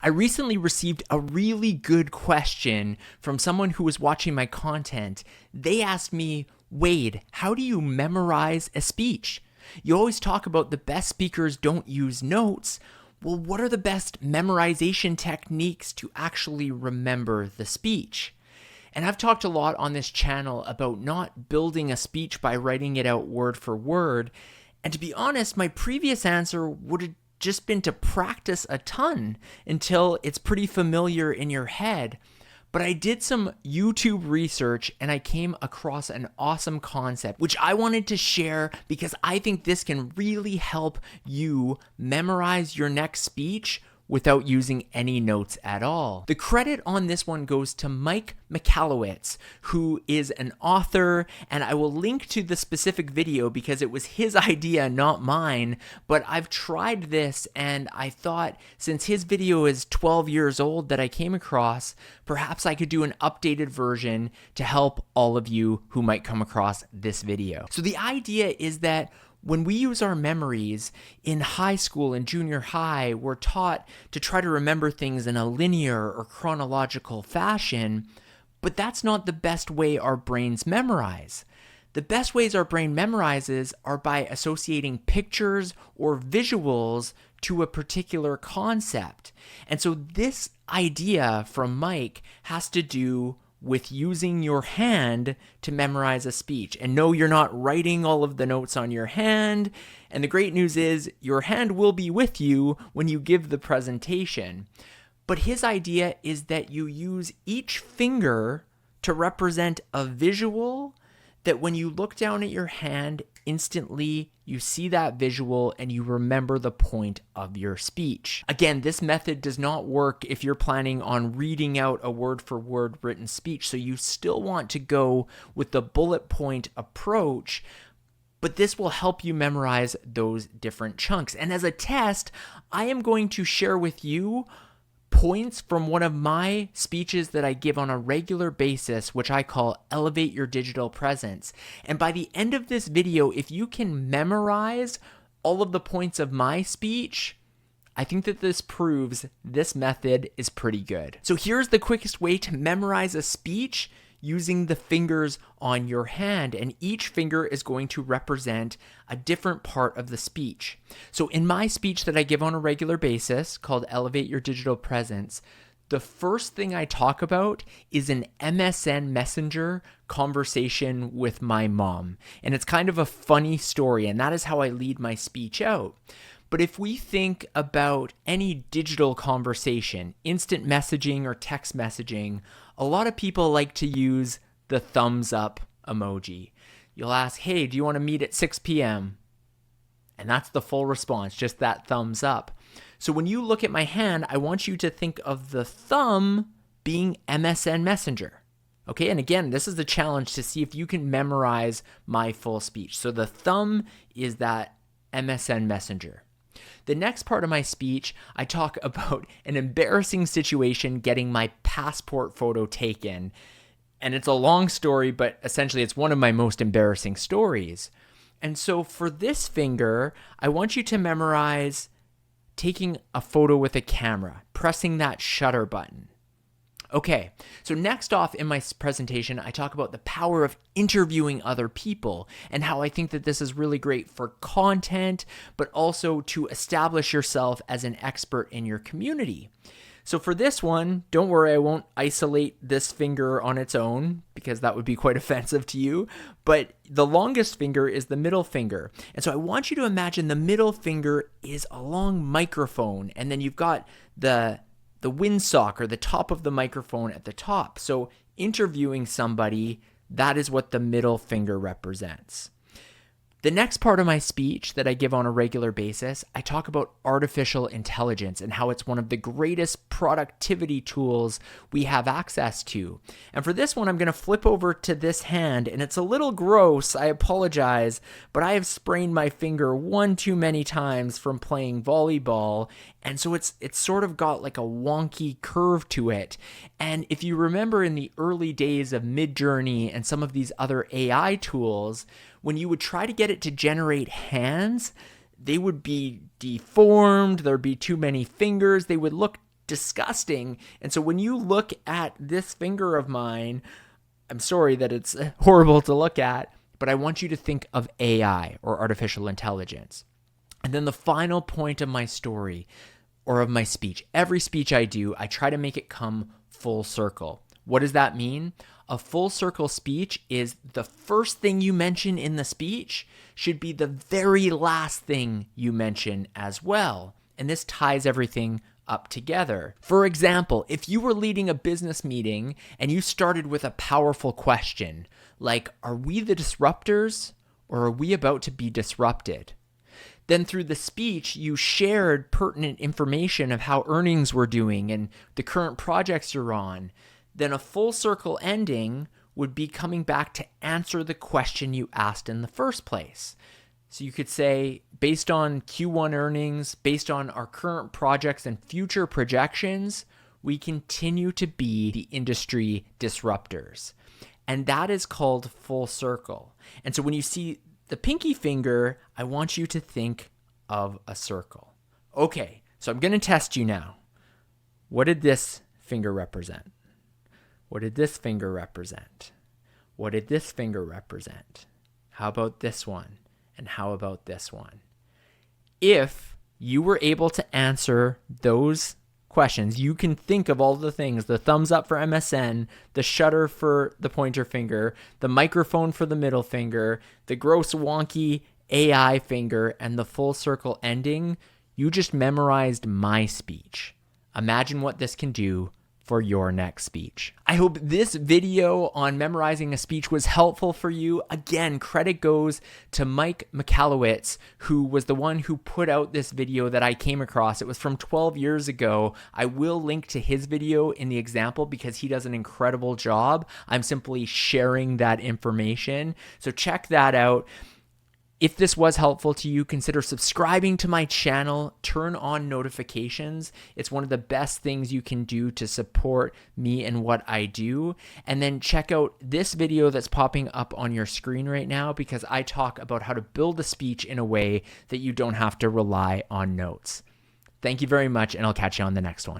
I recently received a really good question from someone who was watching my content. They asked me, Wade, how do you memorize a speech? You always talk about the best speakers don't use notes. Well, what are the best memorization techniques to actually remember the speech? And I've talked a lot on this channel about not building a speech by writing it out word for word. And to be honest, my previous answer would have just been to practice a ton until it's pretty familiar in your head. But I did some YouTube research and I came across an awesome concept, which I wanted to share because I think this can really help you memorize your next speech without using any notes at all. The credit on this one goes to Mike Michalowicz, who is an author, and I will link to the specific video because it was his idea, not mine, but I've tried this and I thought since his video is 12 years old that I came across, perhaps I could do an updated version to help all of you who might come across this video. So the idea is that when we use our memories in high school and junior high, we're taught to try to remember things in a linear or chronological fashion, but that's not the best way our brains memorize. The best ways our brain memorizes are by associating pictures or visuals to a particular concept. And so this idea from Mike has to do with using your hand to memorize a speech. And no, you're not writing all of the notes on your hand. And the great news is your hand will be with you when you give the presentation. But his idea is that you use each finger to represent a visual that when you look down at your hand, instantly you see that visual and you remember the point of your speech. Again, this method does not work if you're planning on reading out a word-for-word written speech, so you still want to go with the bullet point approach, but this will help you memorize those different chunks. And as a test, I am going to share with you points from one of my speeches that I give on a regular basis, which I call Elevate Your Digital Presence. And by the end of this video, if you can memorize all of the points of my speech, I think that this proves this method is pretty good. So here's the quickest way to memorize a speech using the fingers on your hand, and each finger is going to represent a different part of the speech. So in my speech that I give on a regular basis called Elevate Your Digital Presence, the first thing I talk about is an MSN Messenger conversation with my mom. And it's kind of a funny story, and that is how I lead my speech out. But if we think about any digital conversation, instant messaging or text messaging, a lot of people like to use the thumbs up emoji. You'll ask, hey, do you want to meet at 6 p.m.? And that's the full response, just that thumbs up. So when you look at my hand, I want you to think of the thumb being MSN Messenger. Okay, and again, this is the challenge to see if you can memorize my full speech. So the thumb is that MSN Messenger. The next part of my speech, I talk about an embarrassing situation getting my passport photo taken. And it's a long story, but essentially it's one of my most embarrassing stories. And so for this finger, I want you to memorize taking a photo with a camera, pressing that shutter button. Okay, so next off in my presentation, I talk about the power of interviewing other people and how I think that this is really great for content, but also to establish yourself as an expert in your community. So for this one, don't worry, I won't isolate this finger on its own because that would be quite offensive to you, but the longest finger is the middle finger. And so I want you to imagine the middle finger is a long microphone, and then you've got the windsock or the top of the microphone at the top. So interviewing somebody, that is what the middle finger represents. The next part of my speech that I give on a regular basis, I talk about artificial intelligence and how it's one of the greatest productivity tools we have access to. And for this one, I'm going to flip over to this hand, and it's a little gross, I apologize, but I have sprained my finger one too many times from playing volleyball, and so it's sort of got like a wonky curve to it. And if you remember in the early days of Midjourney and some of these other AI tools, when you would try to get it to generate hands, they would be deformed, there'd be too many fingers, they would look disgusting. And so when you look at this finger of mine, I'm sorry that it's horrible to look at, but I want you to think of AI, or artificial intelligence. And then the final point of my story, or of my speech, every speech I do, I try to make it come full circle. What does that mean? A full circle speech is the first thing you mention in the speech should be the very last thing you mention as well. And this ties everything up together. For example, if you were leading a business meeting and you started with a powerful question, like, are we the disruptors or are we about to be disrupted? Then through the speech, you shared pertinent information of how earnings were doing and the current projects you're on. Then a full circle ending would be coming back to answer the question you asked in the first place. So you could say, based on Q1 earnings, based on our current projects and future projections, we continue to be the industry disruptors. And that is called full circle. And so when you see the pinky finger, I want you to think of a circle. Okay, so I'm going to test you now. What did this finger represent? What did this finger represent? What did this finger represent? How about this one? And how about this one? If you were able to answer those questions, you can think of all the things: the thumbs up for MSN, the shutter for the pointer finger, the microphone for the middle finger, the gross wonky AI finger, and the full circle ending. You just memorized my speech. Imagine what this can do for your next speech. I hope this video on memorizing a speech was helpful for you. Again, credit goes to Mike Michalowicz, who was the one who put out this video that I came across. It was from 12 years ago. I will link to his video in the example because he does an incredible job. I'm simply sharing that information. So check that out. If this was helpful to you, consider subscribing to my channel, turn on notifications. It's one of the best things you can do to support me and what I do. And then check out this video that's popping up on your screen right now, because I talk about how to build a speech in a way that you don't have to rely on notes. Thank you very much, and I'll catch you on the next one.